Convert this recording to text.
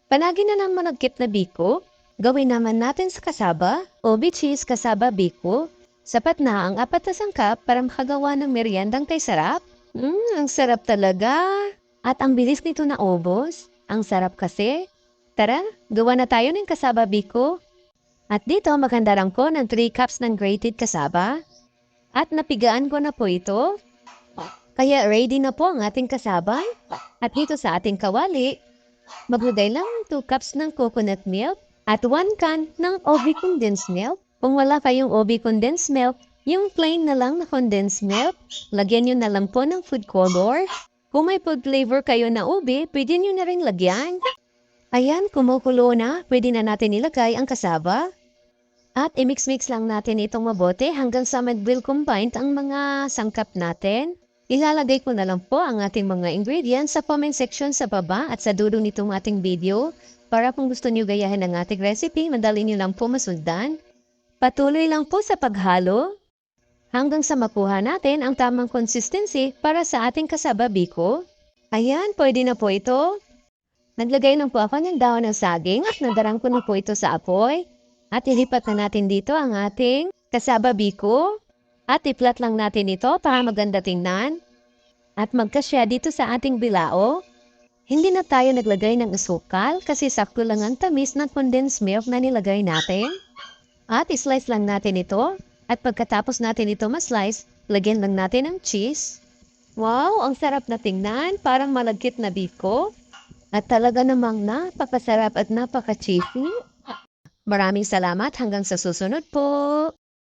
Panagi na ng managkit na biko, gawin naman natin sa kasaba o cheese kasaba biko. Sapat na ang 4 na sangkap para makagawa ng meriendang kay sarap. Ang sarap talaga. At ang bilis nito na ubos. Ang sarap kasi. Tara, gawa na tayo ng kasaba biko. At dito maghandarang ko ng 3 cups ng grated kasaba. At napigaan ko na po ito. Kaya ready na po ang ating kasaba. At dito sa ating kawali, maglagay lang ng 2 cups ng coconut milk at 1 can ng OB condensed milk. Kung wala kayong OB condensed milk, yung plain na lang na condensed milk, lagyan nyo na lang po ng food color. Kung may food flavor kayo na OB, pwede nyo na rin lagyan. Ayan, kumukulo na. Pwede na natin ilagay ang kasaba. At i-mix-mix lang natin itong mabuti hanggang sa mag-well combined ang mga sangkap natin. Ilalagay ko na lang po ang ating mga ingredients sa comment section sa baba at sa dulo nitong ating video para kung gusto niyo gayahin ang ating recipe, madali niyo lang po masundan. Patuloy lang po sa paghalo hanggang sa makuha natin ang tamang consistency para sa ating kasaba biko. Ayan, pwede na po ito. Naglagay lang po ako ng dahon ng saging at nadarang ko na po ito sa apoy. At ilipat na natin dito ang ating kasaba biko. At i-flat lang natin ito para maganda tingnan. At magkasya dito sa ating bilao. Hindi na tayo naglagay ng asukal kasi sakto lang ang tamis ng condensed milk na nilagay natin. At i-slice lang natin ito. At pagkatapos natin ito ma-slice, lagyan lang natin ng cheese. Wow, ang sarap na tingnan. Parang malagkit na biko. At talaga namang napakasarap at napaka-cheesy. Maraming salamat hanggang sa susunod po.